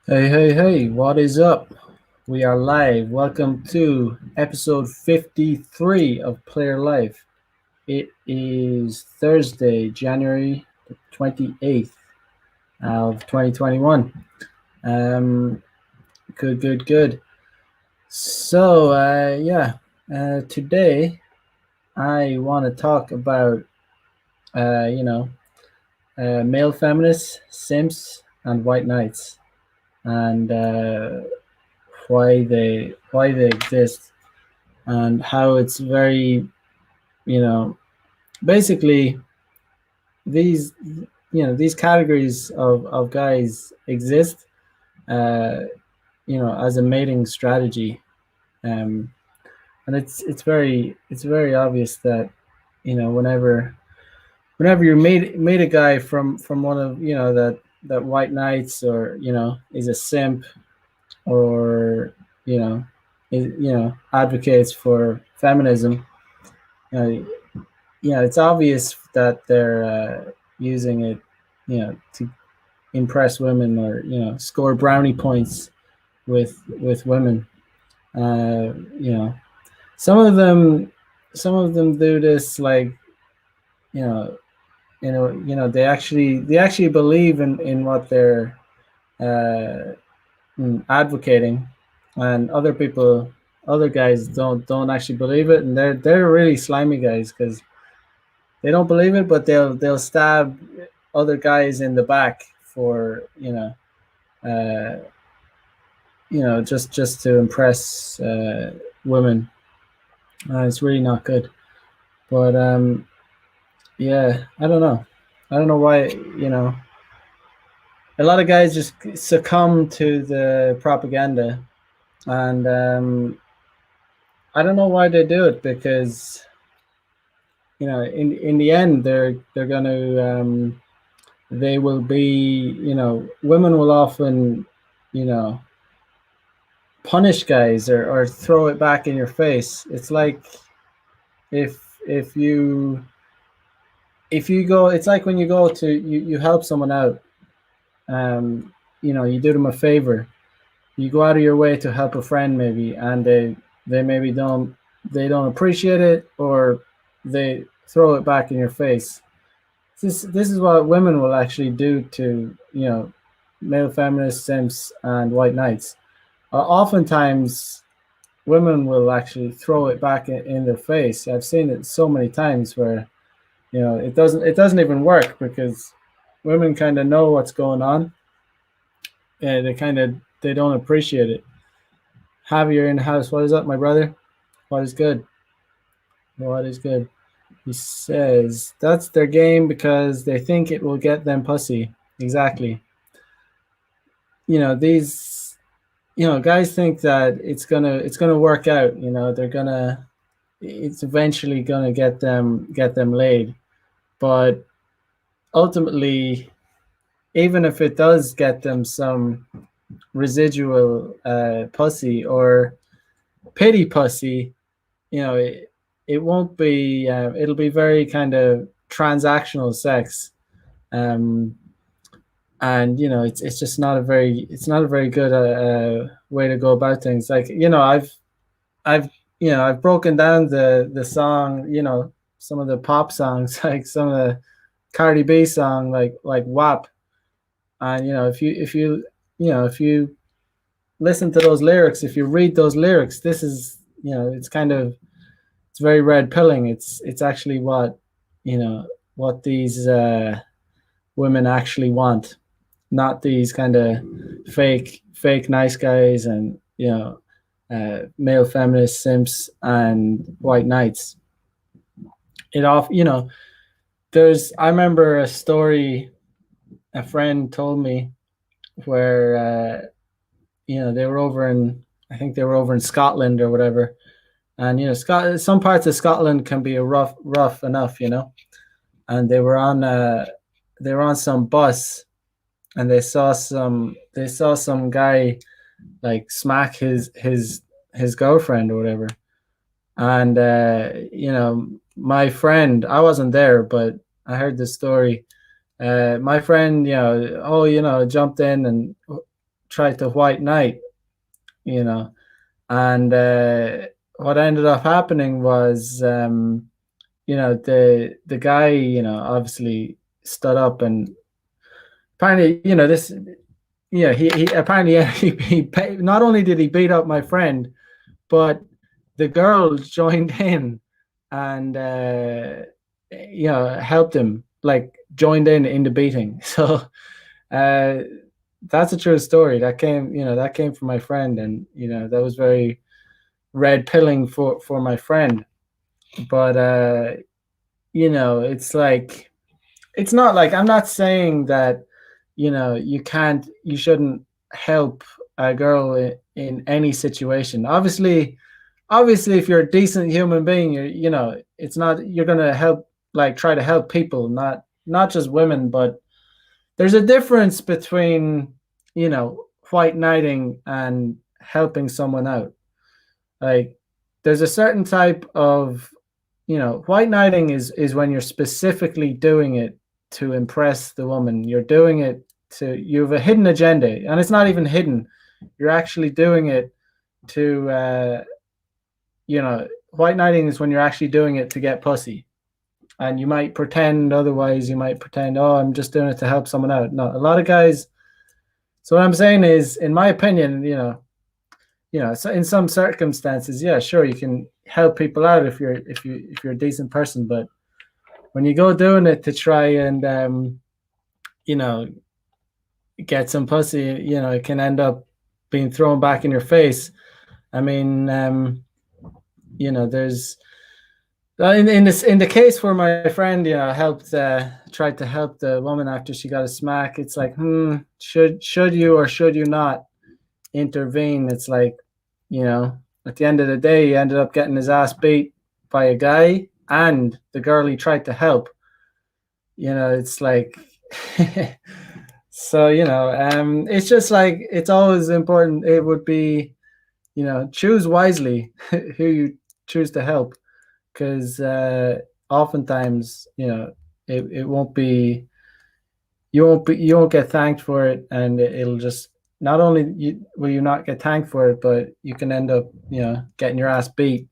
Hey, hey, hey, what is up? We are live. Welcome to episode 53 of Player Life. It is Thursday, January 28th of 2021. Um, good. So, today I want to talk about, uh, you know, male feminists, simps, and white knights, and why they exist and how it's very, you know, basically these these categories of guys exist, uh, as a mating strategy, um, and it's very obvious that whenever you meet a guy from one of that white knights, or is a simp, or advocates for feminism. you know, it's obvious that they're using it, to impress women, or score brownie points with women. Uh, you know, some of them, do this like, you know, they actually believe in what they're uh, advocating, and other guys don't actually believe it, and they're really slimy guys because they don't believe it, but they'll stab other guys in the back for uh, just to impress women. It's really not good. But yeah, I don't know why. A lot of guys just succumb to the propaganda, and I don't know why they do it, because in the end they're gonna they will be, women will often, you know punish guys, or throw it back in your face. It's like, if you go, it's like when you go to, you help someone out, you do them a favor. You go out of your way to help a friend, maybe, and they maybe don't appreciate it, or they throw it back in your face. This is what women will actually do to, male feminists, simps, and white knights. Oftentimes women will actually throw it back in their face. I've seen it so many times where, it doesn't even work, because women kind of know what's going on, and they don't appreciate it. Javier in the house, what is up, my brother? What is good? What is good? He says that's their game because they think it will get them pussy. Exactly. These guys think that it's gonna work out. It's eventually gonna get them laid. But ultimately, even if it does get them some residual pussy, or pity pussy, it won't be. It'll be very kind of transactional sex, um, and it's just not a very good way to go about things. Like, I've I've broken down the song, some of the pop songs, like some of the Cardi B song, like WAP. And if you listen to those lyrics, if you read those lyrics, this is, it's very red pilling. It's actually what these women actually want, not these kind of fake nice guys, and male feminist simps and white knights. It off There's I remember a story a friend told me, where they were over in, I think they were over in Scotland or whatever. And some parts of Scotland can be a rough enough, and they were on some bus, and they saw some guy, like, smack his girlfriend or whatever. And my friend, I wasn't there, but I heard the story. My friend, jumped in and tried to white knight, you know, and what ended up happening was, the guy, obviously stood up and apparently, this, he apparently not only did he beat up my friend, but the girls joined in and helped him, like joined in the beating. So uh, that's a true story. That came from my friend, and that was very red pilling for my friend. But it's like, it's not like, I'm not saying that you shouldn't help a girl in any situation. Obviously, if you're a decent human being, it's not, you're gonna help, like try to help people, not just women. But there's a difference between white knighting and helping someone out. Like, there's a certain type of, white knighting is when you're specifically doing it to impress the woman. You're doing it to, you have a hidden agenda, and it's not even hidden. You're actually doing it to white knighting is when you're actually doing it to get pussy. And you might pretend otherwise. You might pretend, oh, I'm just doing it to help someone out. No, a lot of guys. So what I'm saying is, in my opinion, so in some circumstances, yeah, sure, you can help people out if you're a decent person. But when you go doing it to try and you know get some pussy, it can end up being thrown back in your face. I mean, there's in the case where my friend, helped, tried to help the woman after she got a smack. It's like, should you or should you not intervene? It's like, at the end of the day, he ended up getting his ass beat by a guy and the girl he tried to help. It's like, so it's just like, it's always important. It would be, choose wisely who you choose to help, because oftentimes, it won't be, you won't get thanked for it, and it'll just, not only will you not get thanked for it, but you can end up getting your ass beat.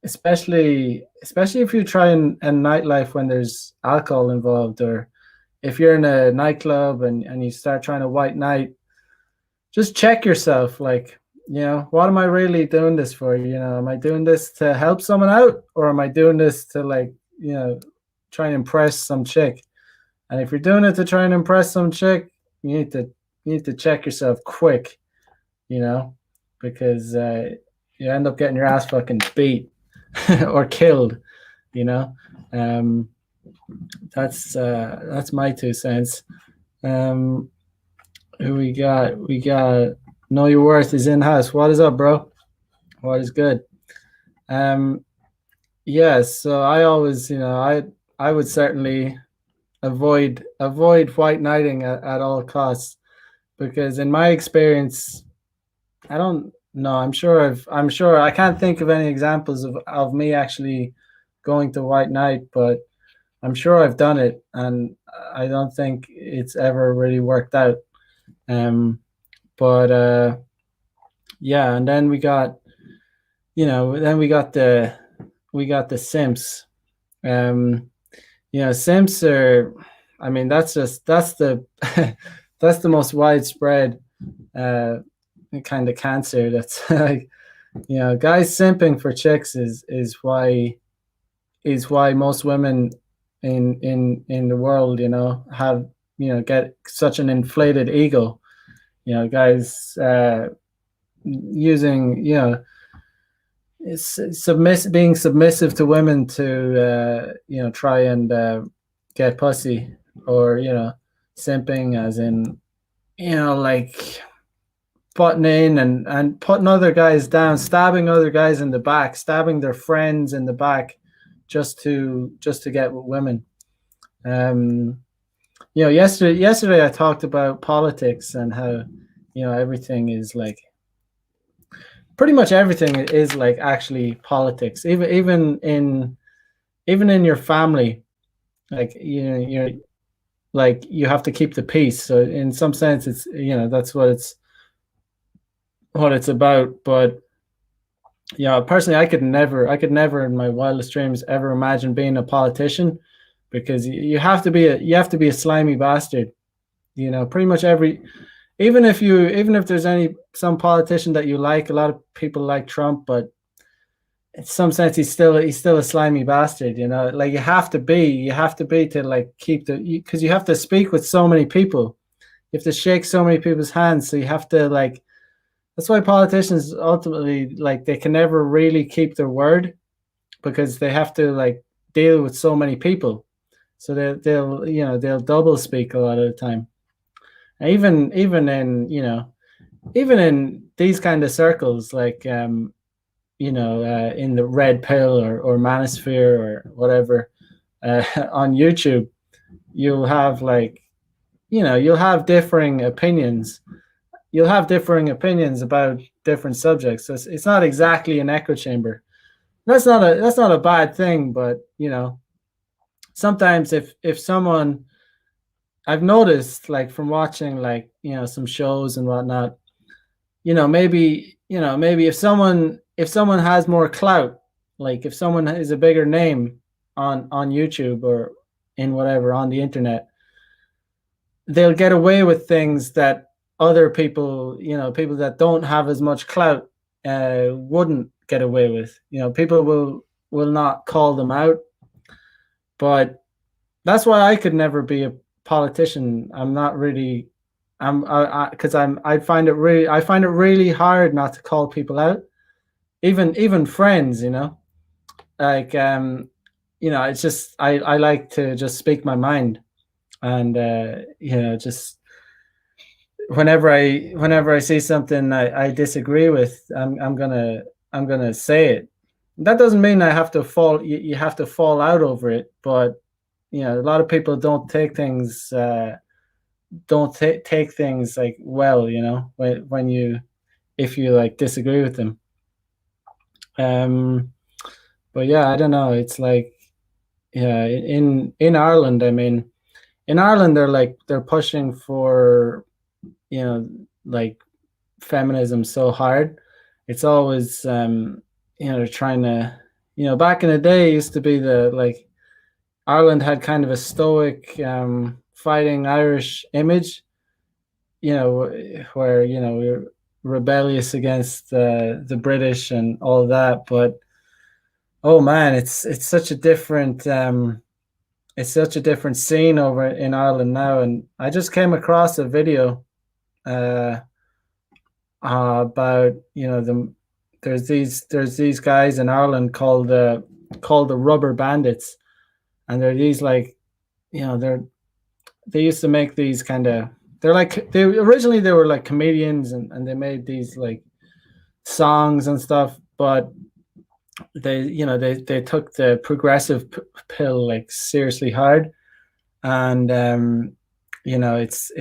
Especially if you try in nightlife when there's alcohol involved, or if you're in a nightclub and you start trying to white knight, just check yourself. Like, what am I really doing this for? Am I doing this to help someone out, or am I doing this to, like, try and impress some chick? And if you're doing it to try and impress some chick, you need to check yourself quick, because you end up getting your ass fucking beat or killed. That's my 2 cents. Who we got? We got Know Your Worth is in house. What is up, bro? What is good? Yeah, so I always, I would certainly avoid white knighting at all costs, because in my experience, I don't know, I'm sure I can't think of any examples of me actually going to white knight, but I'm sure I've done it, and I don't think it's ever really worked out. But yeah, and then we got the simps. Simps are, I mean, that's the that's the most widespread kind of cancer. That's like, guys simping for chicks is why most women in the world, have, get such an inflated ego. Guys using, being submissive to women to try and get pussy, or simping as in, like butting in and putting other guys down, stabbing other guys in the back, stabbing their friends in the back, just to get with women. Yesterday I talked about politics and how, everything is like, pretty much everything is like actually politics, even in your family. Like, like you have to keep the peace. So in some sense, it's, you know, that's what it's about. But yeah, personally, I could never in my wildest dreams ever imagine being a politician, because you have to be a slimy bastard. You know, pretty much every, even if there's some politician that you like, a lot of people like Trump, but in some sense he's still a slimy bastard. You know, like you have to be to like keep the, because you have to speak with so many people, you have to shake so many people's hands, so you have to like, that's why politicians ultimately, like, they can never really keep their word, because they have to like deal with so many people. So they'll, you know, they'll double speak a lot of the time. And even in, you know, even in these kind of circles, like you know, in the red pill or manosphere or whatever, on YouTube, you'll have like, you know, you'll have differing opinions. You'll have differing opinions about different subjects. So it's not exactly an echo chamber. That's not a bad thing, but you know, sometimes if someone, I've noticed, like from watching, like, you know, some shows and whatnot, you know, maybe if someone has more clout, like if someone is a bigger name on YouTube or in whatever on the internet, they'll get away with things that other people, you know, people that don't have as much clout wouldn't get away with. You know, people will not call them out. But that's why I could never be a politician. I'm not really, because I find it really hard not to call people out, even friends. You know, like you know, it's just I like to just speak my mind, and you know, just whenever I see something I disagree with, I'm gonna say it. That doesn't mean I have to fall. You have to fall out over it, but you know, a lot of people don't take things like, well, you know, when you, if you like disagree with them. Um, but yeah, I don't know. It's like, yeah, in Ireland, I mean, in Ireland they're pushing for, you know, like feminism so hard. It's always you know, they're trying to, you know, back in the day it used to be the like Ireland had kind of a stoic fighting Irish image, you know, where, you know, we are rebellious against the British and all that. But oh man, it's such a different it's such a different scene over in Ireland now. And I just came across a video uh, about, you know, there's these guys in Ireland called the Rubber Bandits, and they're these like, you know, they used to make these kind of, they're like, they originally they were like comedians, and they made these like songs and stuff, but they, you know, they took the progressive pill like seriously hard. And you know, it's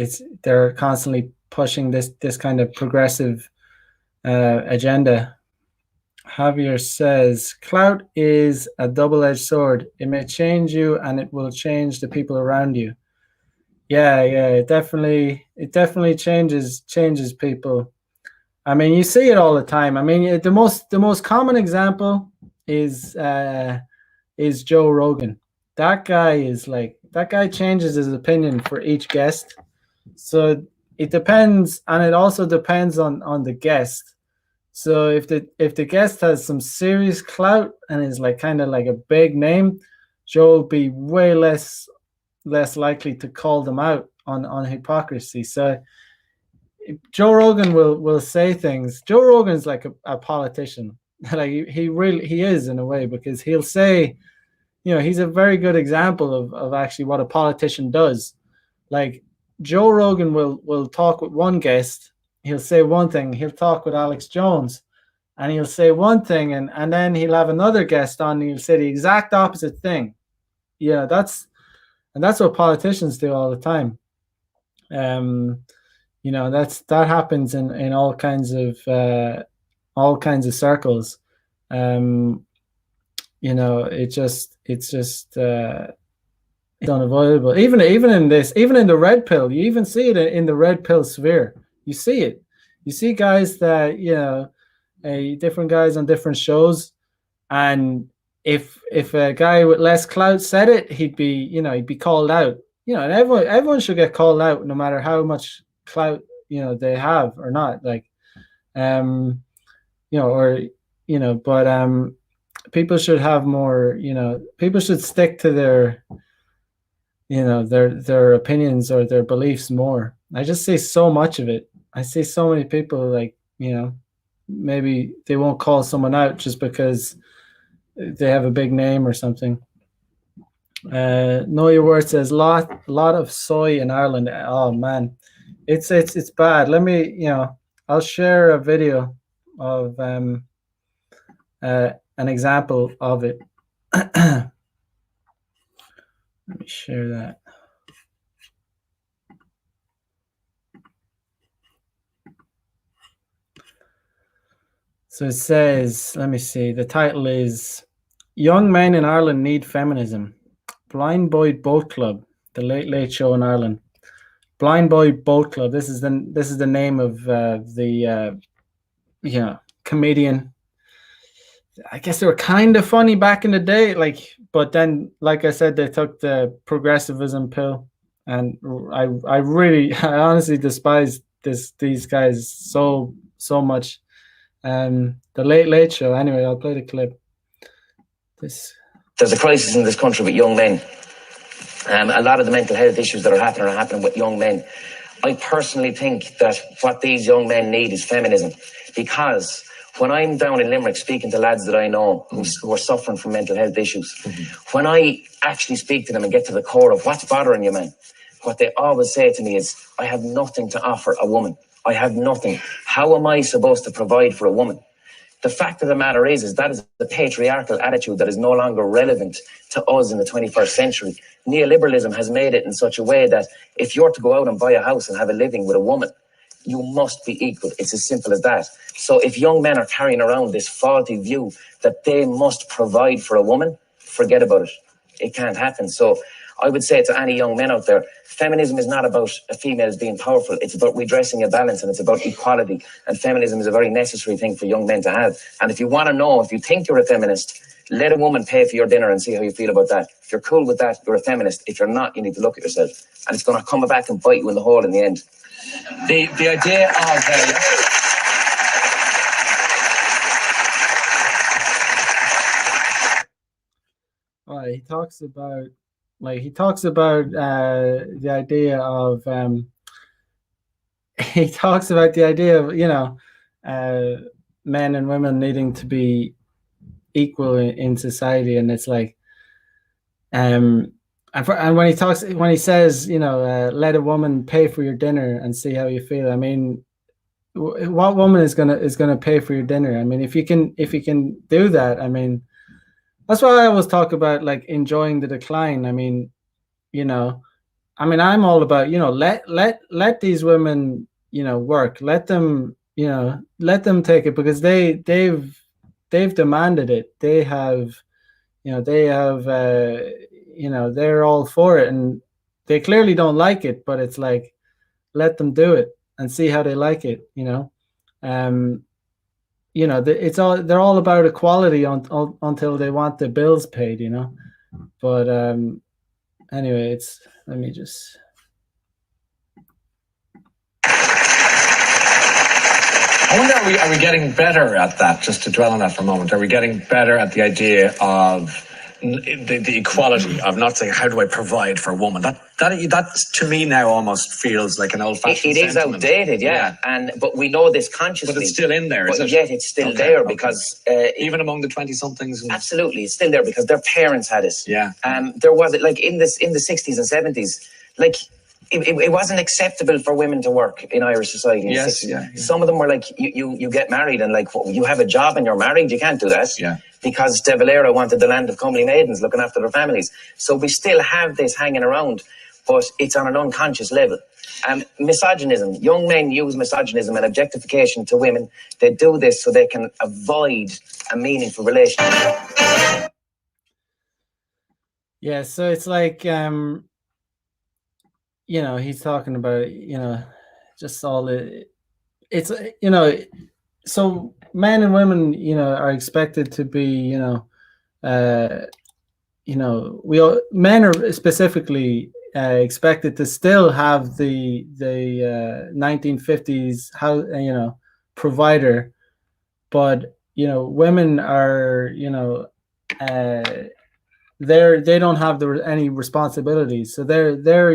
they're constantly pushing this kind of progressive agenda. Javier says clout is a double-edged sword. It may change you and it will change the people around you. Yeah, yeah, it definitely changes people. I mean, you see it all the time. I mean, the most common example is Joe Rogan. That guy is like, that guy changes his opinion for each guest. So it depends, and it also depends on the guest. So if the guest has some serious clout and is like kind of like a big name, Joe will be way less likely to call them out on hypocrisy. So Joe Rogan will say things. Joe Rogan's like a politician. Like he really, he is in a way, because he'll say, you know, he's a very good example of actually what a politician does. Like Joe Rogan will talk with one guest, he'll say one thing, he'll talk with Alex Jones and he'll say one thing, and then he'll have another guest on and he'll say the exact opposite thing. Yeah, that's what politicians do all the time. Um, you know, that happens in all kinds of circles. Um, you know, it's just It's unavoidable. Even in this, even in the red pill, you even see it in the red pill sphere. You see it. You see guys that, you know, different guys on different shows, and if a guy with less clout said it, he'd be called out. You know, and everyone should get called out, no matter how much clout, you know, they have or not. Like, you know, or, you know, but people should have more. You know, people should stick to their, you know, their opinions or their beliefs more. I just see so much of it. I see so many people, like, you know, maybe they won't call someone out just because they have a big name or something. Know Your Word says lot of soy in Ireland. Oh man, it's bad. Let me, you know, I'll share a video of an example of it. Let me share that. So it says, let me see, the title is Young Men in Ireland Need Feminism. Blind Boy Boat Club, the Late Late Show in Ireland. Blind Boy Boat Club. This is the name of the you know, comedian. I guess they were kind of funny back in the day, like, but then, like I said, they took the progressivism pill, and I honestly despise these guys so much. The Late Late Show. Anyway, I'll play the clip. There's a crisis in this country with young men. A lot of the mental health issues that are happening with young men. I personally think that what these young men need is feminism, because when I'm down in Limerick speaking to lads that I know who are suffering from mental health issues, when I actually speak to them and get to the core of what's bothering you, man, what they always say to me is, I have nothing to offer a woman. I have nothing. How am I supposed to provide for a woman? The fact of the matter is that is the patriarchal attitude that is no longer relevant to us in the 21st century. Neoliberalism has made it in such a way that if you're to go out and buy a house and have a living with a woman, you must be equal. It's as simple as that. So if young men are carrying around this faulty view that they must provide for a woman, forget about it. It can't happen. So I would say to any young men out there, feminism is not about a female being powerful. It's about redressing a balance, and it's about equality. And feminism is a very necessary thing for young men to have. And if you want to know, if you think you're a feminist, let a woman pay for your dinner and see how you feel about that. If you're cool with that, you're a feminist. If you're not, you need to look at yourself. And it's going to come back and bite you in the hole in the end. The idea of... he talks about, the idea of he talks about the idea of, you know, men and women needing to be equal in society, and it's like, and when he says, you know, let a woman pay for your dinner and see how you feel. I mean, what woman is gonna pay for your dinner? I mean, if you can do that, I mean, that's why I always talk about, like, enjoying the decline. I mean, you know, I mean, I'm all about, you know, let these women, you know, work. Let them, you know, let them take it, because they've demanded it. They have, you know, you know, they're all for it, and they clearly don't like it, but it's like, let them do it and see how they like it, you know. You know, they're all about equality until they want the bills paid, you know. But anyway, let me just. I wonder, are we getting better at that? Just to dwell on that for a moment, are we getting better at the idea of the equality of not saying, how do I provide for a woman? That to me now almost feels like an old-fashioned It is sentiment. outdated, yeah. But we know this consciously. But it's still in there, isn't it? Yet it's still there because even among the 20-somethings. Absolutely, it's still there because their parents had it. Yeah. There was, like, in the 60s and 70s, like. It wasn't acceptable for women to work in Irish society. Yes, yeah. Some of them were like, you get married and, like, you have a job and you're married, you can't do that. Yeah. Because De Valera wanted the land of comely maidens looking after their families. So we still have this hanging around, but it's on an unconscious level. Misogynism. Young men use misogynism and objectification to women. They do this so they can avoid a meaningful relationship. Yeah, so it's like he's talking about, just all the it's so men and women, are expected to be, uh we all, men are specifically expected to still have the 1950s how provider, but women are, uh, they don't have any responsibilities, so they're they're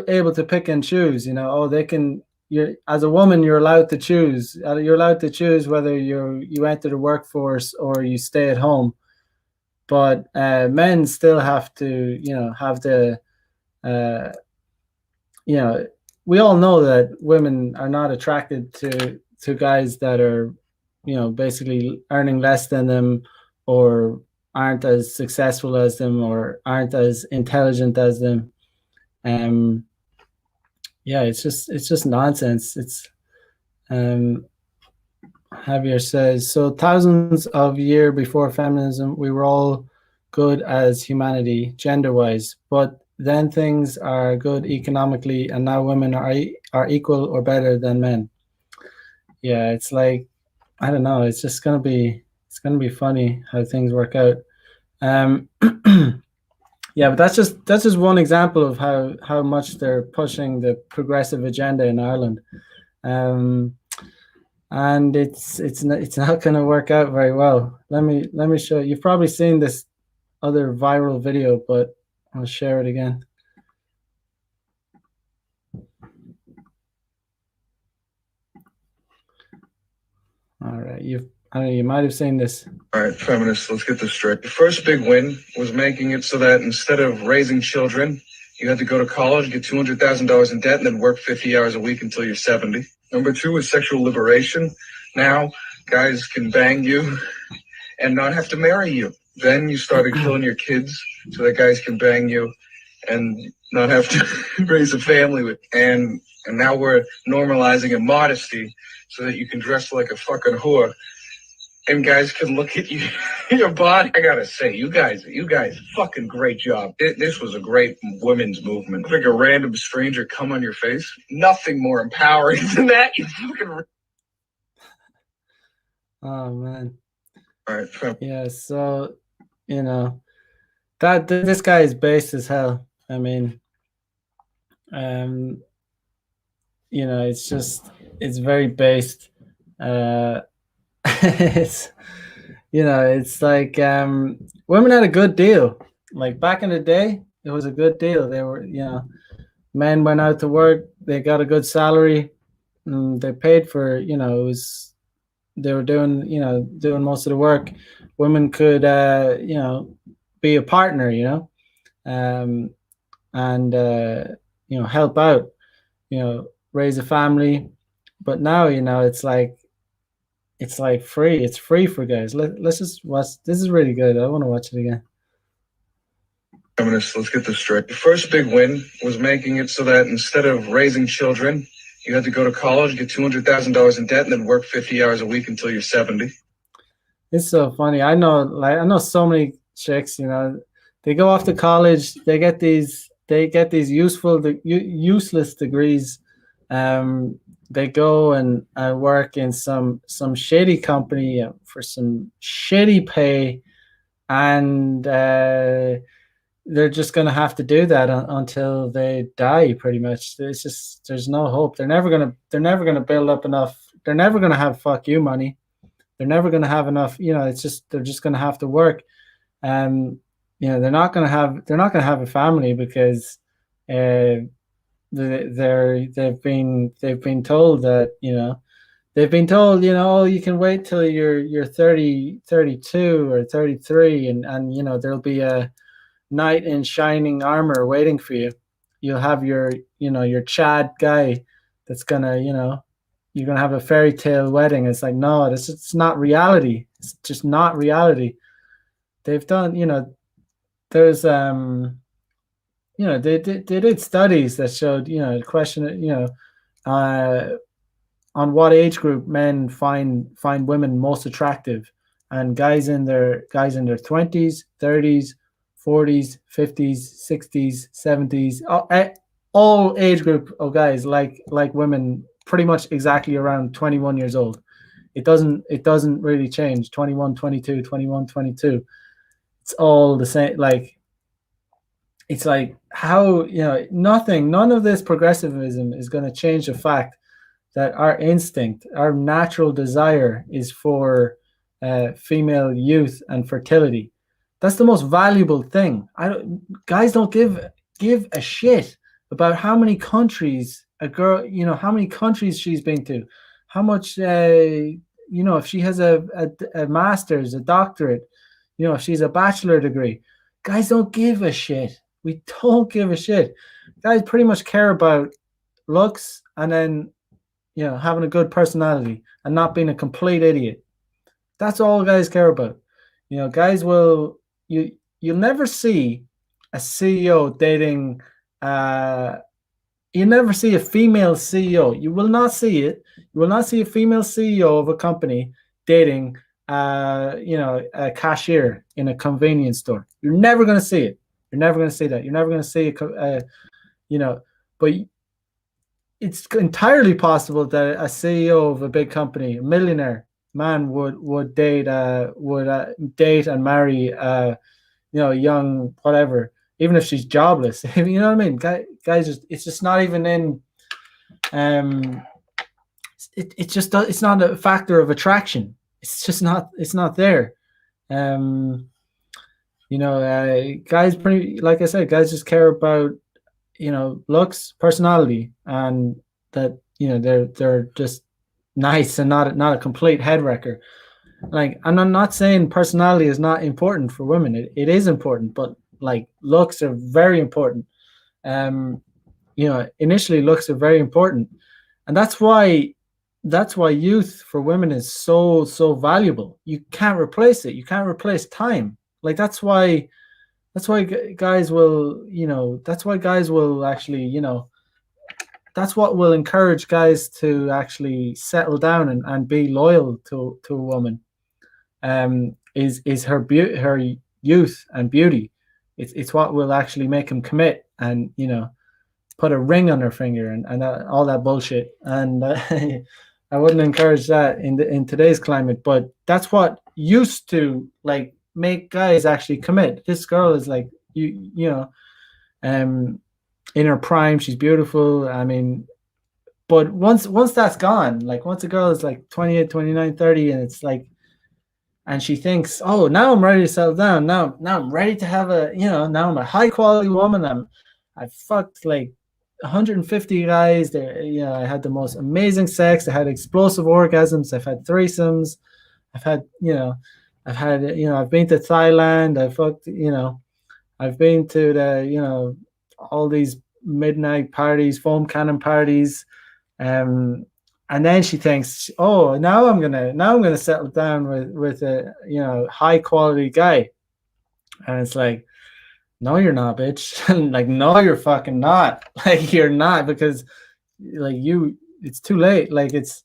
able to pick and choose. Oh, they can. You're, as a woman, you're allowed to choose. You're allowed to choose whether you enter the workforce or you stay at home. But men still have to, have the, uh, you know, we all know that women are not attracted to guys that are, basically earning less than them, or aren't as successful as them, or aren't as intelligent as them. Um, yeah, it's just nonsense. It's um, Javier says, so thousands of years before feminism, we were all good as humanity, gender-wise, but then things are good economically, and now women are equal or better than men. Yeah, it's like, I don't know. It's gonna be funny how things work out. Um, yeah, but that's just one example of how much they're pushing the progressive agenda in Ireland. Um, and it's not going to work out very well. Let me show you. You've probably seen this other viral video, but I'll share it again. All right, I don't know, you might have seen this. All right, feminists, let's get this straight. The first big win was making it so that instead of raising children, you had to go to college, get $200,000 in debt, and then work 50 hours a week until you're 70. Number two is sexual liberation. Now, guys can bang you and not have to marry you. Then you started killing your kids so that guys can bang you and not have to raise a family with. And now we're normalizing immodesty so that you can dress like a fucking whore. And guys can look at you, your body. I gotta say, you guys, fucking great job. This was a great women's movement. Like a random stranger come on your face. Nothing more empowering than that. You fucking. Oh man. All right. Yeah. So that this guy is based as hell. I mean, it's very based. It's it's like women had a good deal. Like back in the day, it was a good deal. They were, men went out to work, they got a good salary, they paid for, it was, they were doing, doing most of the work. Women could, be a partner, um, and help out, raise a family. But now, it's like free. It's free for guys. Let's just watch. This is really good. I want to watch it again. Feminists, let's get this straight. The first big win was making it so that instead of raising children, you had to go to college, get $200,000 in debt, and then work 50 hours a week until you're 70. It's so funny. I know so many chicks. They go off to college. They get these useless degrees. They go and work in some shady company for some shitty pay, and they're just going to have to do that until they die. Pretty much, there's no hope. They're never gonna build up enough. They're never gonna have fuck you money. They're never gonna have enough. They're just gonna have to work. They're not gonna have a family because they've been told that oh, you can wait till you're 30, 32 or 33, and there'll be a knight in shining armor waiting for you. You'll have your Chad guy that's gonna, you're gonna have a fairy tale wedding. It's like, no, it's not reality. It's just not reality. They've done, there's they did studies that showed, question, on what age group men find women most attractive, and guys in their 20s, 30s, 40s, 50s, 60s, 70s, all age group of guys like women, pretty much exactly around 21 years old. It doesn't really change. 21, 22, 21, 22. It's all the same. Like, it's like how, none of this progressivism is going to change the fact that our instinct, our natural desire is for female youth and fertility. That's the most valuable thing. Guys don't give a shit about how many countries a girl, how many countries she's been to, how much, if she has a master's, a doctorate, if she's a bachelor degree. Guys don't give a shit. We don't give a shit. Guys pretty much care about looks and then, having a good personality and not being a complete idiot. That's all guys care about. Guys will, you'll never see a CEO dating, you never see a female CEO. You will not see it. You will not see a female CEO of a company dating, a cashier in a convenience store. You're never going to see it. You're never going to see that. You're never going to see but it's entirely possible that a CEO of a big company, a millionaire man, would date and marry young whatever, even if she's jobless. You know what I mean? Guys, it's just not even in. It's not a factor of attraction. It's just not. It's not there. Guys, pretty, like I said, guys just care about looks, personality, and that they're just nice and not a complete head wrecker. Like, and I'm not saying personality is not important for women. It is important, but like, looks are very important. Initially looks are very important, and that's why youth for women is so valuable. You can't replace it. You can't replace time. Like, that's why guys will, that's why guys will actually, that's what will encourage guys to actually settle down and be loyal to a woman. Is her her youth and beauty. It's what will actually make him commit and, put a ring on her finger and all that bullshit. And I wouldn't encourage that in today's climate, but that's what used to, like, make guys actually commit. This girl is like, in her prime, she's beautiful. I mean, but once that's gone, like, once a girl is like 28, 29, 30, and it's like, and she thinks, oh, now I'm ready to settle down. Now I'm ready to have now I'm a high quality woman. I fucked like 150 guys there. I had the most amazing sex. I had explosive orgasms. I've had threesomes. I've been to Thailand. I've been to the, all these midnight parties, foam cannon parties. And then she thinks, oh, now I'm gonna settle down with a high quality guy. And it's like, no, you're not, bitch. Like, no, you're fucking not. Like, you're not, because like, it's too late. Like, it's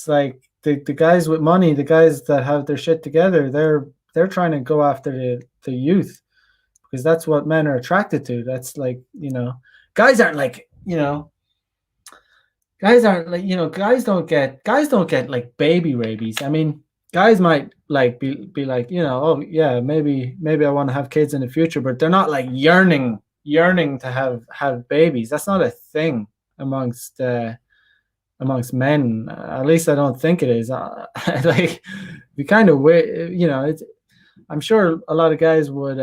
like the guys with money, the guys that have their shit together, they're trying to go after the youth, because that's what men are attracted to. That's like, guys aren't like, guys don't get like baby rabies. I mean, guys might like be like, oh yeah, maybe I want to have kids in the future, but they're not like yearning to have babies. That's not a thing amongst men. At least I don't think it is. Like, we kind of it's, I'm sure a lot of guys would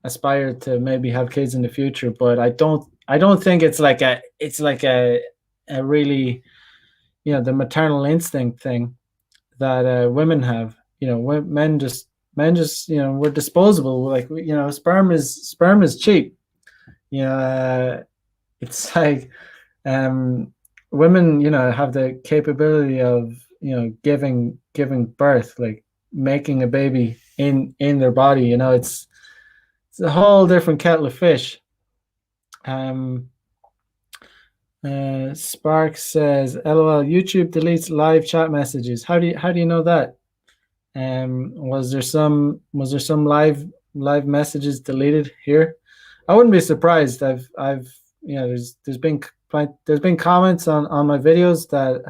aspire to maybe have kids in the future, but I don't think it's like a really, the maternal instinct thing that women have. Men just we're disposable. Like, sperm is cheap. It's like, women, have the capability of, giving birth, like making a baby in their body. It's a whole different kettle of fish. Spark says, LOL, YouTube deletes live chat messages. How do you know that? Was there some live messages deleted here? I wouldn't be surprised. I've there's been comments on my videos that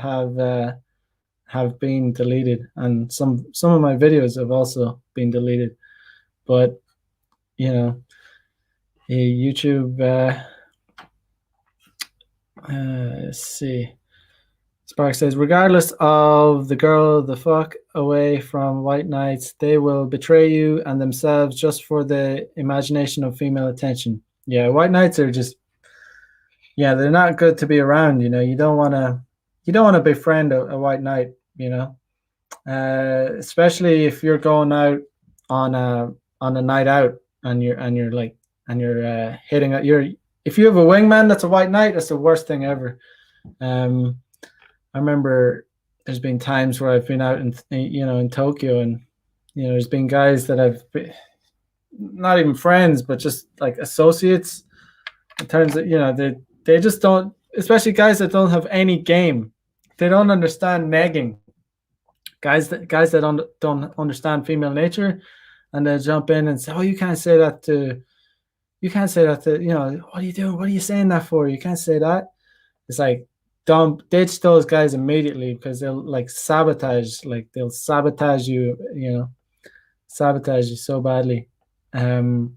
have been deleted, and some of my videos have also been deleted. But YouTube. Let's see. Spark says, regardless of the girl the fuck away from white knights, they will betray you and themselves just for the imagination of female attention. Yeah, white knights are just, they're not good to be around. You don't want to befriend a white knight. Especially if you're going out on a night out and you're hitting at if you have a wingman that's a white knight, that's the worst thing ever. I remember there's been times where I've been out in Tokyo, and there's been guys that I've been, not even friends, but just like associates. In terms of they just don't, especially guys that don't have any game. They don't understand negging. Guys that don't understand female nature, and they jump in and say, "Oh, you can't say that to." What are you doing? What are you saying that for? You can't say that. It's like, don't ditch those guys immediately, because they'll sabotage you, sabotage you so badly. Javier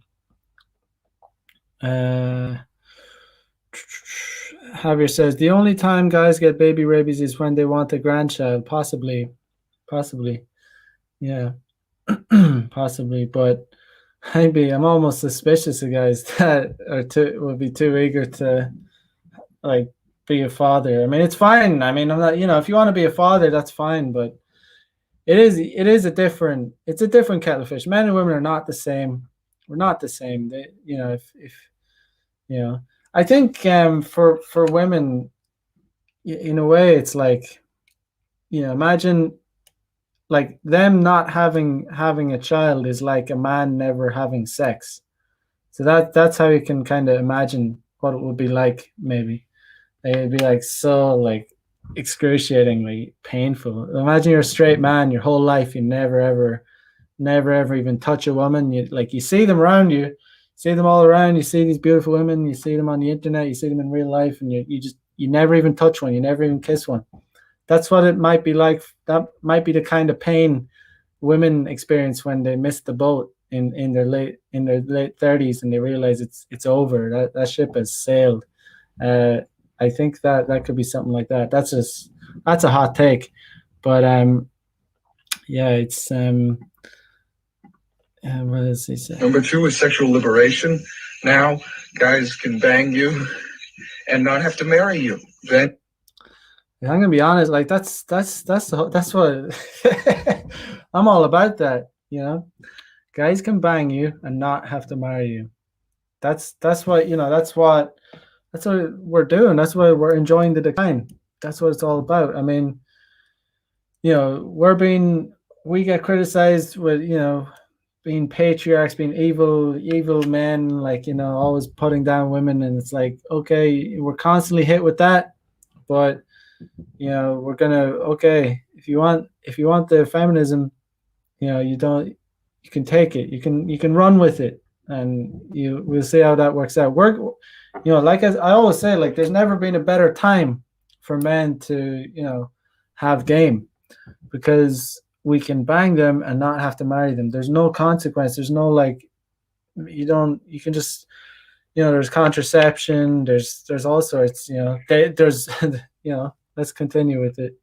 says, the only time guys get baby rabies is when they want a grandchild. Possibly. Yeah. Possibly, but I'm almost suspicious of guys that would be too eager to be a father. I mean, it's fine. I mean, I'm not, if you want to be a father, that's fine, but it's a different kettle of fish. Men and women are not the same. We're not the same. They, I think for women, in a way, it's like, imagine like them not having a child is like a man never having sex. So that's how you can kind of imagine what it would be like. Maybe it'd be so excruciatingly painful. Imagine you're a straight man your whole life, you never ever even touch a woman. You see them around you, see them all around. You see these beautiful women, you see them on the internet, you see them in real life, and you never even touch one, you never even kiss one. That's what it might be like. That might be the kind of pain women experience when they miss the boat in their late 30s, and they realize it's over. That ship has sailed. I think that could be something like that. That's a hot take, but yeah, it's what does he say? Number 2 is sexual liberation. Now guys can bang you and not have to marry you. Then I'm gonna be honest, that's what I'm all about. That guys can bang you and not have to marry you. That's what that's what we're doing. That's why we're enjoying the decline. That's what it's all about. I mean, we get criticized with being patriarchs, being evil men, always putting down women, and it's like, okay, we're constantly hit with that, but we're gonna, okay, if you want the feminism, you can take it, you can run with it, and we'll see how that works out. I always say, there's never been a better time for men to have game, because we can bang them and not have to marry them. There's no consequence. There's no you can just there's contraception, there's all sorts, there's let's continue with it.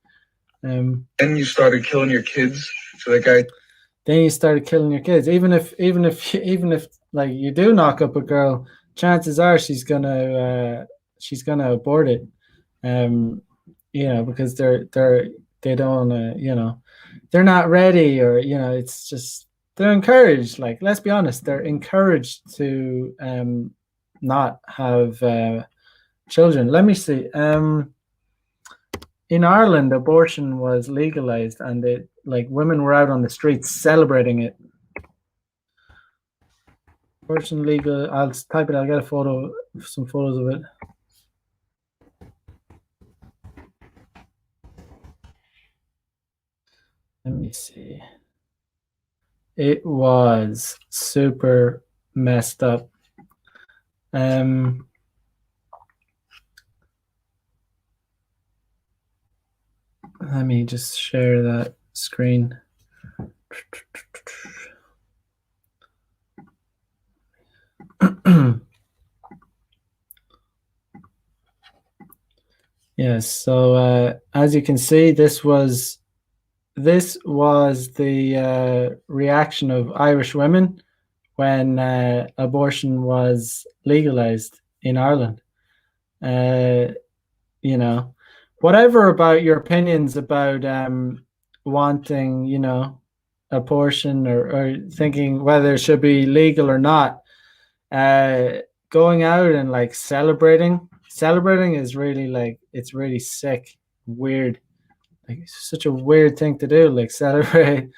Then you started killing your kids. So that guy. Then you started killing your kids. Even if you do knock up a girl, chances are she's gonna abort it. Because they don't they're not ready, or it's just they're encouraged. Let's be honest, they're encouraged to not have children. Let me see. In Ireland, abortion was legalized, and women were out on the streets celebrating it. Abortion legal. I'll type it. I'll get some photos of it. Let me see. It was super messed up. Let me just share that screen. Yes, so as you can see, this was the reaction of Irish women when abortion was legalized in Ireland. You know, whatever about your opinions about wanting, you know, abortion or thinking whether it should be legal or not, going out and like celebrating is really like, it's really sick, weird. Like, it's such a weird thing to do, like celebrate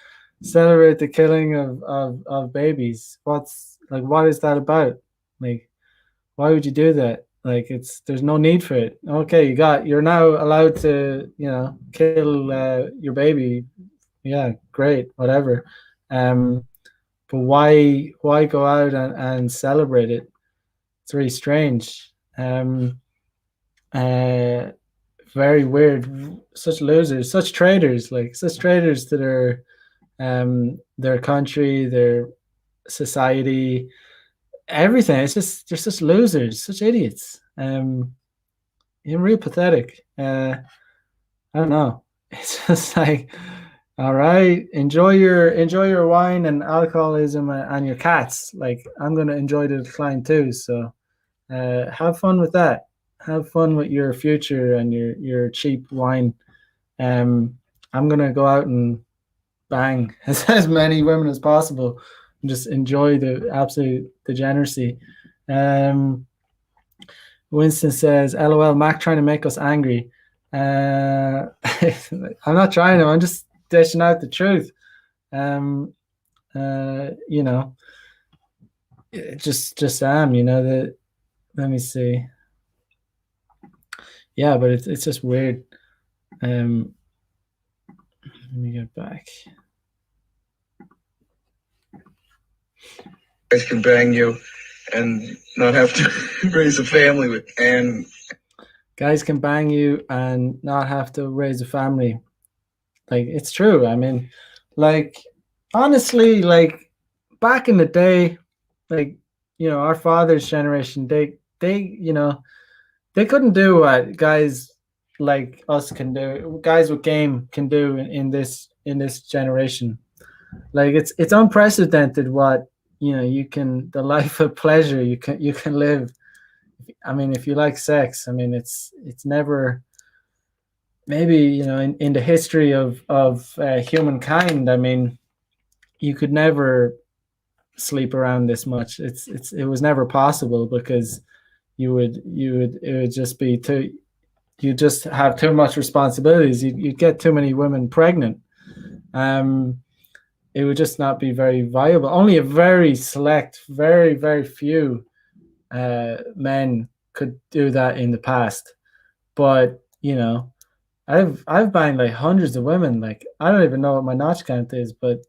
the killing of babies. What's like, what is that about? Like, why would you do that? Like, it's, there's no need for it. Okay, you're now allowed to, you know, kill your baby. Yeah, great, whatever. But why go out and celebrate it? It's really strange. Very weird. Such losers, such traitors, like such traitors to their country, their society, everything. It's just, they're such losers, such idiots. Real pathetic. I don't know. It's just like, all right, enjoy your wine and alcoholism and your cats. Like, I'm gonna enjoy the decline too. So have fun with that. Have fun with your future and your cheap wine. I'm gonna go out and bang as many women as possible and just enjoy the absolute degeneracy. Winston says, "LOL, Mac trying to make us angry." I'm not trying to. I'm just dishing out the truth. You know, just am. You know that. Let me see. Yeah, but it's just weird. Let me get back. Guys can bang you and not have to raise a family with, and guys can bang you and not have to raise a family. Like, it's true. I mean, like, honestly, like back in the day, like, you know, our father's generation, they you know, they couldn't do what guys like us can do, guys with game can do in this generation. Like, it's unprecedented what, you know, you can, the life of pleasure you can live. I mean, if you like sex, I mean, it's never, maybe, you know, in the history of humankind, I mean, you could never sleep around this much. It was never possible, because it would just be too, you just have too much responsibilities. You'd get too many women pregnant. It would just not be very viable. Only a very select, very few men could do that in the past. But, you know, I've banged like hundreds of women. Like, I don't even know what my notch count is, but,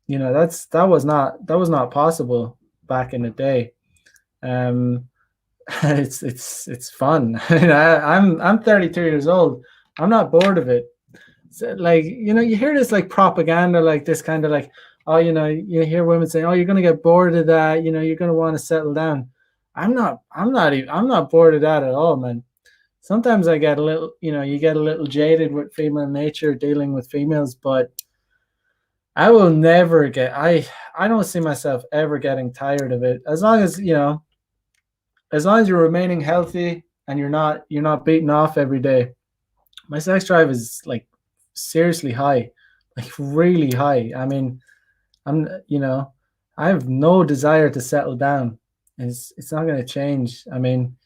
you know, that was not possible back in the day. It's fun. I'm 32 years old. I'm not bored of it. So, like, you know, you hear this like propaganda, like this kind of like, oh, you know, you hear women saying, oh, you're gonna get bored of that. You know, you're gonna want to settle down. I'm not bored of that at all, man. Sometimes I get a little, you know, you get a little jaded with female nature dealing with females, but I will never get, I don't see myself ever getting tired of it, as long as, you know, as long as you're remaining healthy and you're not beaten off every day. My sex drive is like seriously high, like really high. I mean, you know, I have no desire to settle down. It's not going to change. I mean,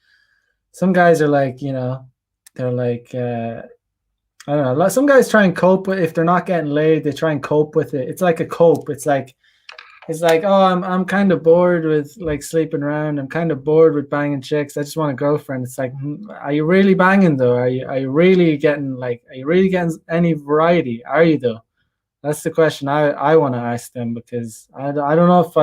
some guys are like, you know, they're like, I don't know. Some guys try and cope with, if they're not getting laid, they try and cope with it. It's like a cope. It's like, oh, I'm kind of bored with like sleeping around. I'm kind of bored with banging chicks. I just want a girlfriend. It's like, are you really banging though? Are you really getting any variety? Are you though? That's the question I want to ask them, because I don't know if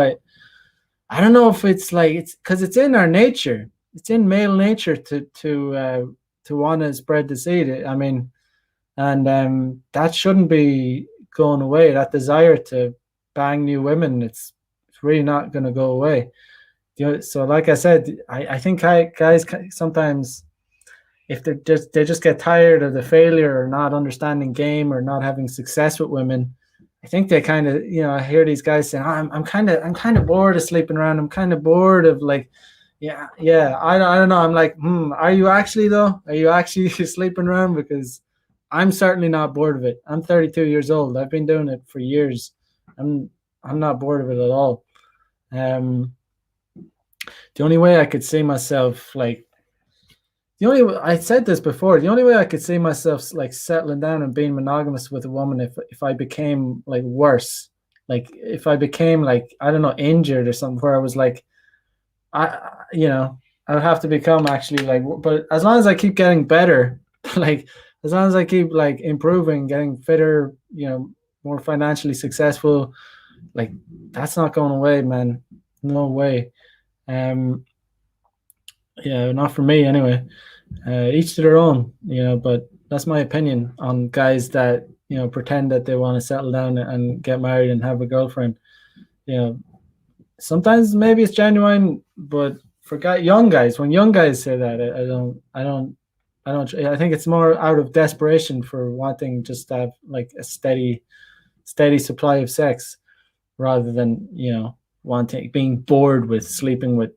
I don't know if it's like, it's because it's in our nature. It's in male nature to want to spread the seed. I mean, and that shouldn't be going away. That desire to bang new women, it's really not going to go away. So, like I said, I think guys sometimes, if they just get tired of the failure or not understanding game or not having success with women, I think they kind of, I hear these guys saying, oh, I'm kind of bored of sleeping around. I'm kind of bored of like, yeah. I don't know. I'm like, are you actually though? Are you actually sleeping around? Because I'm certainly not bored of it. I'm 32 years old. I've been doing it for years. I'm not bored of it at all. The only way I could see myself I said this before, the only way I could see myself like settling down and being monogamous with a woman, if I became like worse, like if I became like, I don't know, injured or something, where I was like, I would have to become actually like, but as long as I keep getting better, like as long as I keep like improving, getting fitter, more financially successful, like that's not going away, man. No way. Not for me anyway. Each to their own, but that's my opinion on guys that pretend that they want to settle down and get married and have a girlfriend. Sometimes maybe it's genuine, but for young guys, when young guys say that, I think it's more out of desperation for wanting just to have like a steady supply of sex, rather than being bored with sleeping with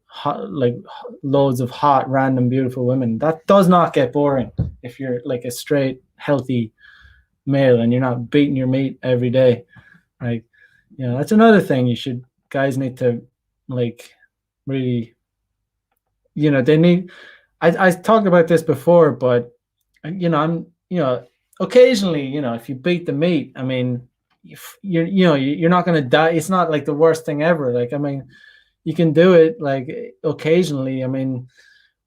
loads of hot, random, beautiful women. That does not get boring if you're like a straight, healthy male and you're not beating your meat every day. Like, that's another thing guys need to like really, they need. I talked about this before, but occasionally, if you beat the meat, I mean, you're not going to die. It's not like the worst thing ever. Like, I mean, you can do it like occasionally. I mean,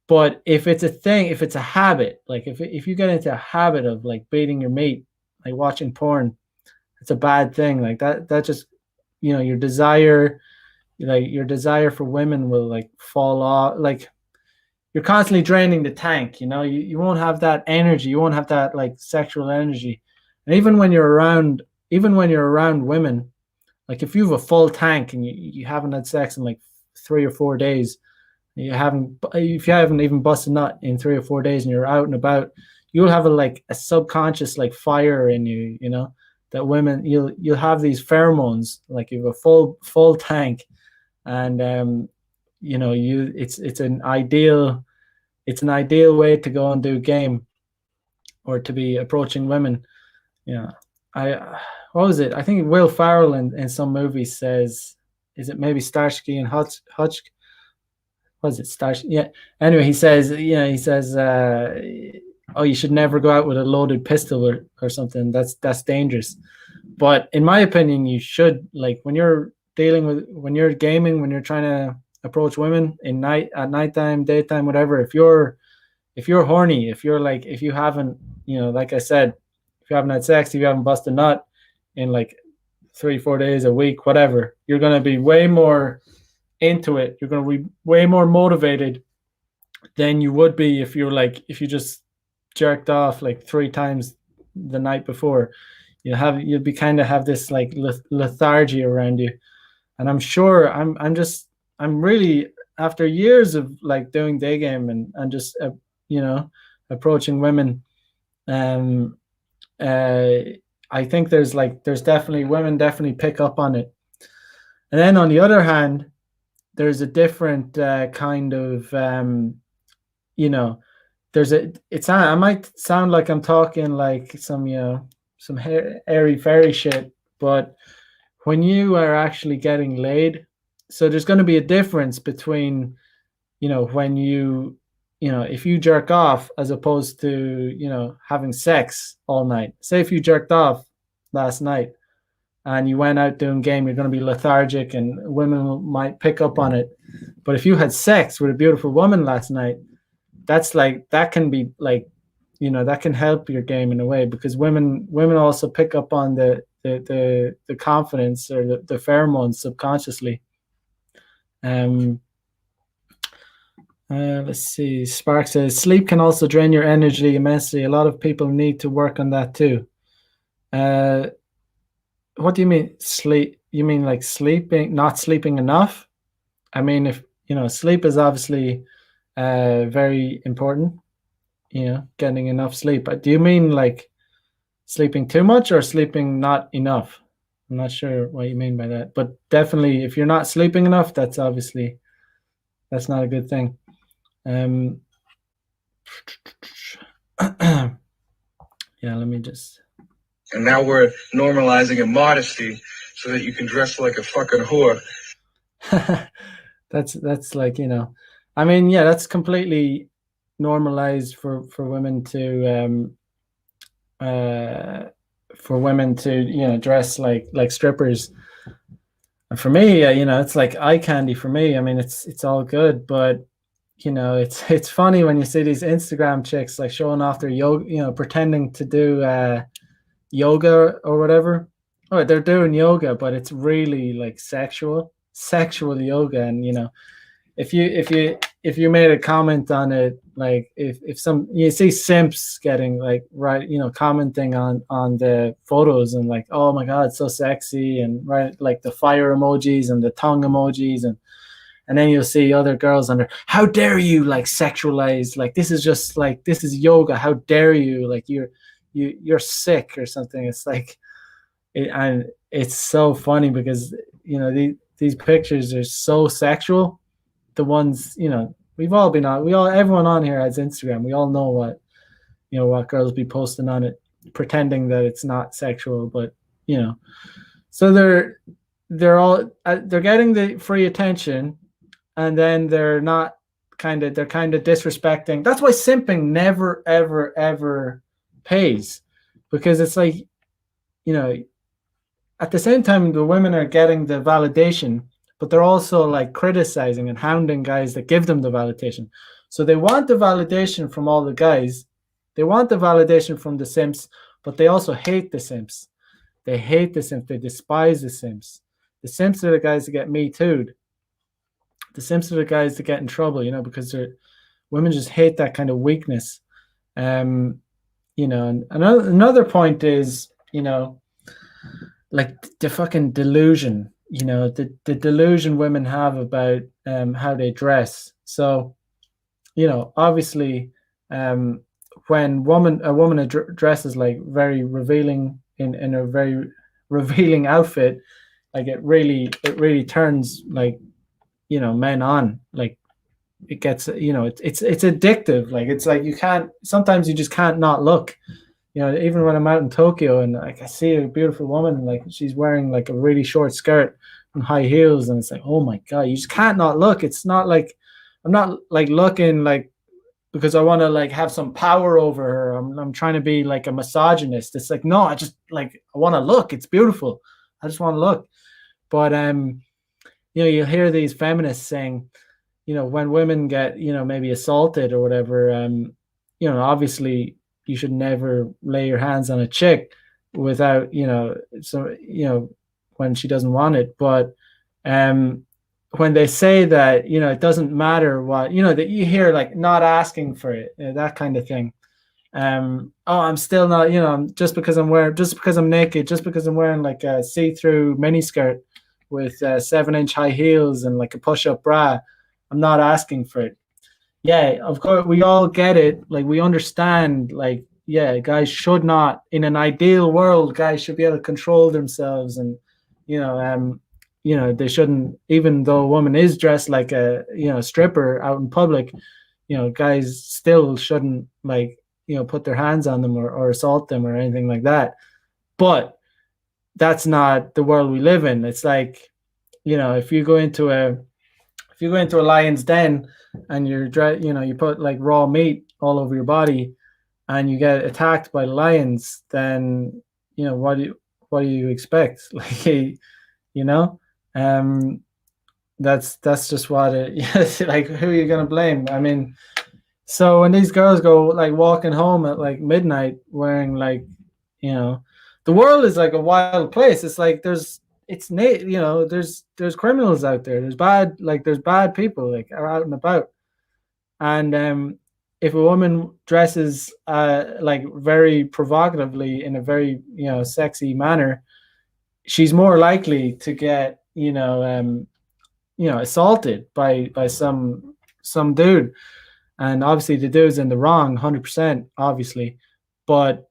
but if it's a thing, if it's a habit, like if you get into a habit of like beating your meat, like watching porn, it's a bad thing. Like that just, your desire for women will like fall off. Like, you're constantly draining the tank. You won't have that energy. You won't have that like sexual energy. And even when you're around women, like if you have a full tank and you haven't had sex in like 3 or 4 days, if you haven't even busted nut in 3 or 4 days, and you're out and about, you'll have a subconscious like fire in you, that women, you'll have these pheromones, like you have a full tank, and it's an ideal way to go and do game, or to be approaching women. What was it? I think Will Ferrell in some movies says, is it maybe Starsky and Hutch? Was it Starsky? Yeah. Anyway, he says, oh, you should never go out with a loaded pistol or something. That's dangerous. But in my opinion, you should, like, when you're gaming, when you're trying to approach women at nighttime, daytime, whatever, if you're horny, if you haven't, like I said, if you haven't had sex, if you haven't busted a nut in like 3-4 days, a week, whatever, you're going to be way more into it. You're going to be way more motivated than you would be if you just jerked off like 3 times the night before. You'll be kind of have this like lethargy around you. And I'm sure I'm really, after years of like doing day game and just approaching women, I think there's definitely, women definitely pick up on it. And then on the other hand, there's a different kind of I might sound like I'm talking like some airy fairy shit, but when you are actually getting laid, so there's going to be a difference between when if you jerk off as opposed to having sex all night. Say if you jerked off last night and you went out doing game, you're going to be lethargic and women might pick up on it. But if you had sex with a beautiful woman last night, that can be like, that can help your game in a way, because women also pick up on the the confidence or the pheromones subconsciously. Let's see. Spark says sleep can also drain your energy immensely. A lot of people need to work on that too. What do you mean sleep? You mean like sleeping, not sleeping enough? I mean, if sleep is obviously very important. Getting enough sleep. But do you mean like sleeping too much or sleeping not enough? I'm not sure what you mean by that. But definitely, if you're not sleeping enough, that's not a good thing. Yeah, let me just. And now we're normalizing immodesty so that you can dress like a fucking whore. That's like, I mean, yeah, that's completely normalized for women to dress like strippers. And for me, it's like eye candy for me. I mean, it's all good, but it's funny when you see these Instagram chicks like showing off their yoga, pretending to do yoga or whatever. Oh, they're doing yoga, but it's really like sexual yoga. And if you made a comment on it, like if some you see simps getting like commenting on the photos and like, oh my god, it's so sexy, and like the fire emojis and the tongue emojis, and then you'll see other girls under, how dare you like sexualize, like this is yoga, how dare you, like you're sick or something. It's like and it's so funny because these pictures are so sexual. The ones we've all been on, everyone on here has Instagram. We all know what girls be posting on it, pretending that it's not sexual, but so they're getting the free attention, and then they're kind of disrespecting. That's why simping never ever ever pays, because it's like at the same time the women are getting the validation, but they're also like criticizing and hounding guys that give them the validation. So they want the validation from all the guys, they want the validation from the simps, but they also hate the simps. They hate the simps. They despise the simps. The simps are the guys that get me too'd. The simps are the guys that get in trouble, because women just hate that kind of weakness. And another point is, like the fucking delusion, the delusion women have about how they dress. So, obviously, when a woman dresses like very revealing in a very revealing outfit, like it really turns like men on. Like it gets it's addictive. Like it's like sometimes you just can't not look. Even when I'm out in Tokyo and like I see a beautiful woman, like she's wearing like a really short skirt and high heels, and it's like, oh my god, you just can't not look. It's not like I'm not like looking like because I want to like have some power over her. I'm trying to be like a misogynist. It's like, no, I just like I want to look. It's beautiful. I just want to look. But you hear these feminists saying, when women get maybe assaulted or whatever, obviously you should never lay your hands on a chick without when she doesn't want it. But when they say that it doesn't matter what that you hear, like not asking for it, that kind of thing. I'm still not just because I'm naked, just because I'm wearing like a see-through miniskirt with 7-inch high heels and like a push-up bra, I'm not asking for it. Yeah, of course, we all get it. Like, we understand, like, yeah, guys should not, in an ideal world, guys should be able to control themselves. And, they shouldn't, even though a woman is dressed like a, stripper out in public, guys still shouldn't, like, put their hands on them or assault them or anything like that. But that's not the world we live in. It's like, if you go into a lion's den and you put like raw meat all over your body and you get attacked by lions, then what do you expect? Like, that's just what it like, who are you gonna blame? I mean, so when these girls go like walking home at like midnight wearing like the world is like a wild place. It's like there's criminals out there. There's bad people like are out and about. And if a woman dresses like very provocatively in a very sexy manner, she's more likely to get assaulted by some dude. And obviously the dude's in the wrong 100%, obviously. But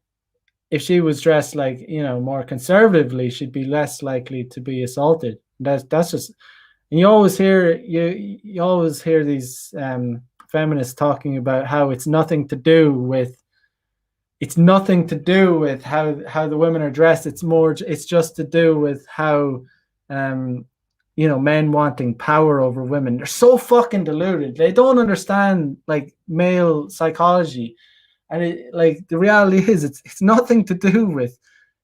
if she was dressed like more conservatively, she'd be less likely to be assaulted. That's just, and you always hear these feminists talking about how it's nothing to do with how the women are dressed. It's just to do with how men wanting power over women. They're so fucking deluded. They don't understand like male psychology. And the reality is it's nothing to do with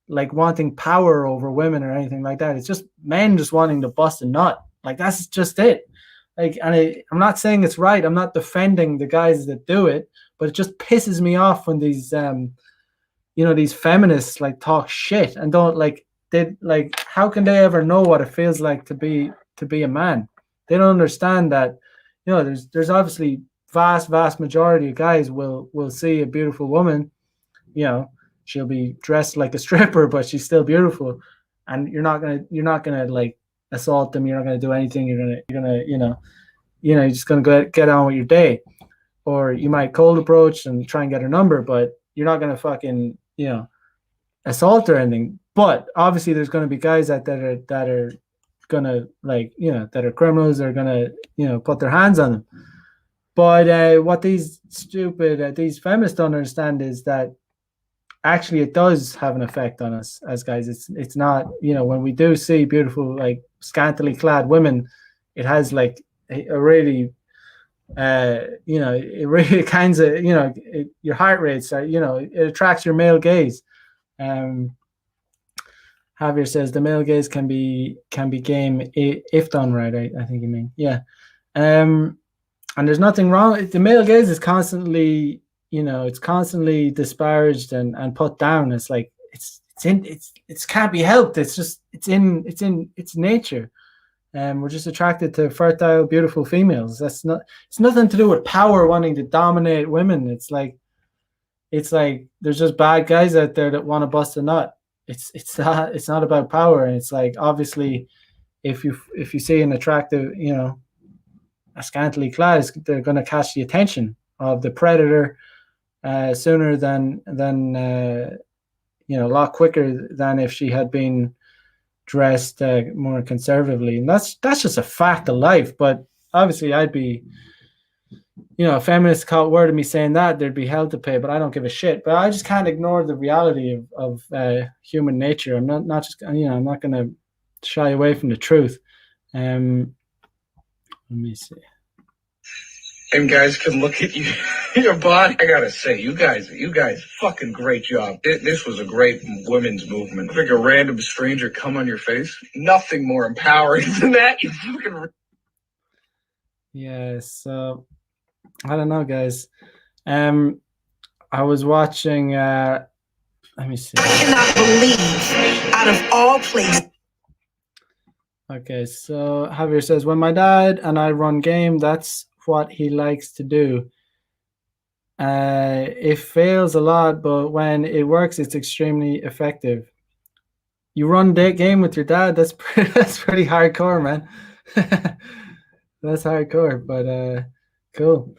like wanting power over women or anything like that. It's just men just wanting to bust a nut. Like that's just it. Like, and I'm not saying it's right. I'm not defending the guys that do it, but it just pisses me off when these these feminists like talk shit and don't how can they ever know what it feels like to be a man? They don't understand that there's obviously vast majority of guys will see a beautiful woman, she'll be dressed like a stripper, but she's still beautiful, and you're not gonna like assault them. You're not gonna do anything. You're gonna you're just gonna get on with your day, or you might cold approach and try and get her number, but you're not gonna fucking assault or anything. But obviously there's gonna be guys that are gonna that are criminals. They're gonna put their hands on them. But what these these feminists don't understand is that actually it does have an effect on us as guys. It's not, when we do see beautiful, like scantily clad women, it has like a really, it really kinds of, your heart rate, so, it attracts your male gaze. Javier says the male gaze can be game if done right. I think you mean, yeah. And there's nothing wrong. The male gaze is constantly, it's constantly disparaged and put down. It's like it can't be helped. It's just it's in its nature. We're just attracted to fertile, beautiful females. It's nothing to do with power wanting to dominate women. It's like there's just bad guys out there that want to bust a nut. It's not about power. And it's like, obviously, if you see an attractive, a scantily clad, they're going to catch the attention of the predator sooner than a lot quicker than if she had been dressed more conservatively. And that's just a fact of life. But obviously I'd be, a feminist caught word of me saying that, there'd be hell to pay, but I don't give a shit. But I just can't ignore the reality of human nature. I'm not just, I'm not going to shy away from the truth. Let me see. And guys can look at you, your body. I gotta say, you guys, fucking great job. This was a great women's movement. Like a random stranger come on your face. Nothing more empowering than that. You fucking. Yeah. So I don't know, guys. I was watching. Let me see. I cannot believe, out of all places. Okay, so Javier says, when my dad and I run game, that's what he likes to do. It fails a lot, but when it works, it's extremely effective. You run that game with your dad? That's pretty hardcore, man. That's hardcore, but cool.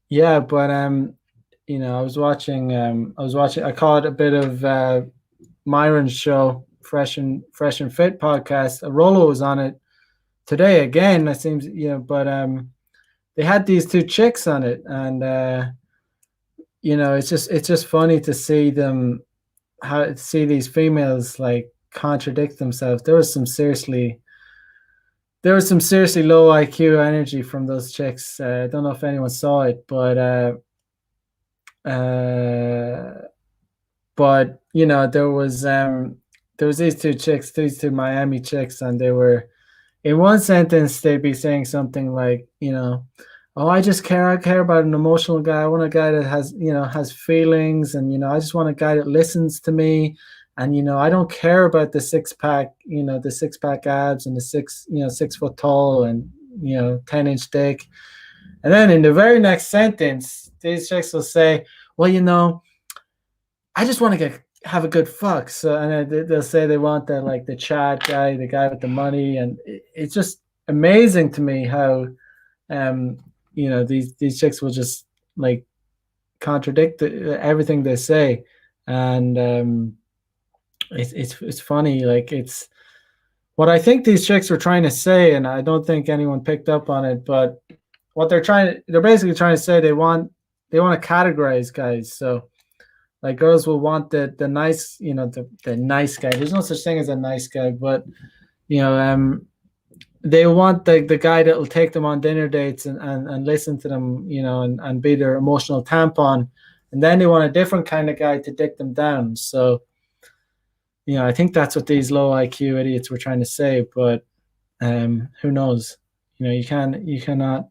Yeah, but I was watching. I caught a bit of Myron's show, Fresh and Fit podcast. Rolo was on it today again. It seems, but they had these two chicks on it, and it's just funny to see them, see these females like contradict themselves. There was some seriously low IQ energy from those chicks. I don't know if anyone saw it, but there was these two chicks, these two Miami chicks, and they were, in one sentence, they'd be saying something like, oh, I care about an emotional guy. I want a guy that has, has feelings, and I just want a guy that listens to me. And I don't care about the six pack, the six pack abs and the 6 foot tall and 10-inch dick. And then in the very next sentence, these chicks will say, well, I just want to have a good fuck. So, and they'll say they want the Chad guy, the guy with the money, and it's just amazing to me how, these chicks will just like contradict everything they say, and it's funny. Like, it's what I think these chicks were trying to say, and I don't think anyone picked up on it. But what they're basically trying to say, they want to categorize guys. So like girls will want the nice, the nice guy. There's no such thing as a nice guy, but they want the guy that will take them on dinner dates and listen to them, and be their emotional tampon. And then they want a different kind of guy to dick them down. So, I think that's what these low IQ idiots were trying to say, but who knows? You cannot.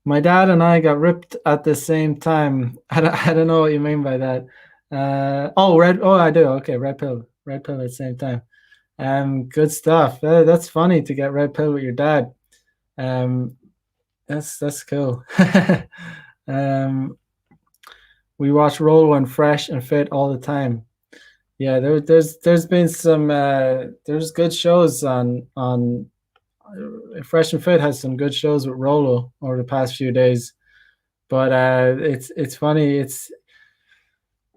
My dad and I got ripped at the same time. I don't know what you mean by that. Oh, I do. Okay, red pill at the same time. Good stuff. That's funny to get red pill with your dad. That's cool. We watch Rollo and Fresh and Fit all the time. Yeah, there's been some there's good shows on Fresh and Fit has some good shows with Rollo over the past few days, but it's funny.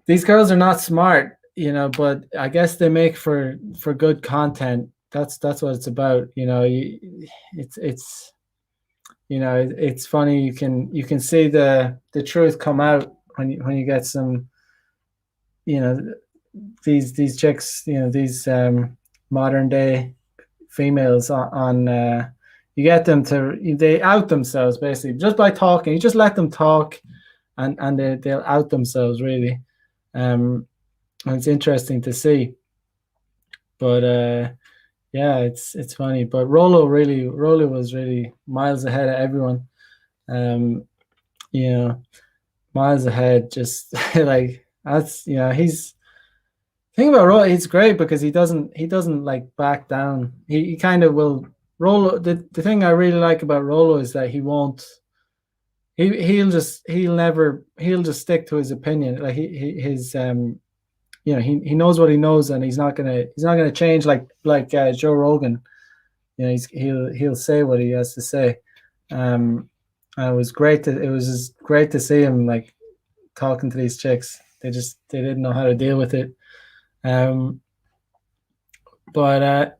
These girls are not smart, but I guess they make for good content. That's what it's about. It's funny. You can see the truth come out when you get some, these chicks, these modern day females on you get them they out themselves basically just by talking. You just let them talk, and they'll out themselves really. And it's interesting to see, but yeah, it's funny. But Rollo was really miles ahead of everyone. Miles ahead. Just like that's he's thing about Rollo. It's great because he doesn't like back down. He kind of will. Rollo. The thing I really like about Rollo is that he won't. He'll just stick to his opinion. Like he knows what he knows, and he's not gonna change like Joe Rogan. He'll say what he has to say. It was great to see him like talking to these chicks. They didn't know how to deal with it. But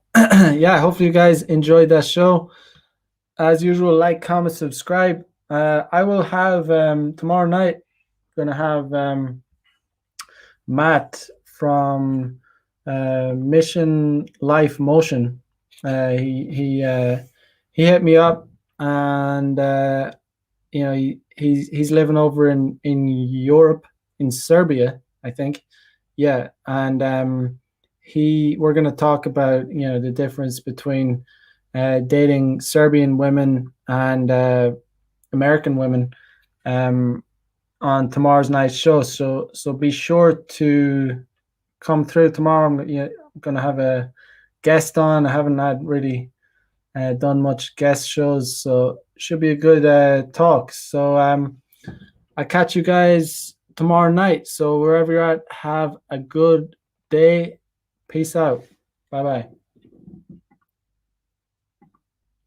yeah, hopefully you guys enjoyed that show. As usual, like, comment, subscribe. I will have tomorrow night. Gonna have Matt from Mission Life Motion. He hit me up, and he's living over in Europe, in Serbia, I think. Yeah, and we're going to talk about the difference between dating Serbian women and American women on tomorrow's night's show. So be sure to come through tomorrow. I'm going to have a guest on. I haven't had really done much guest shows, so should be a good talk. So I'll catch you guys tomorrow night. So wherever you're at, have a good day. Peace out. Bye-bye.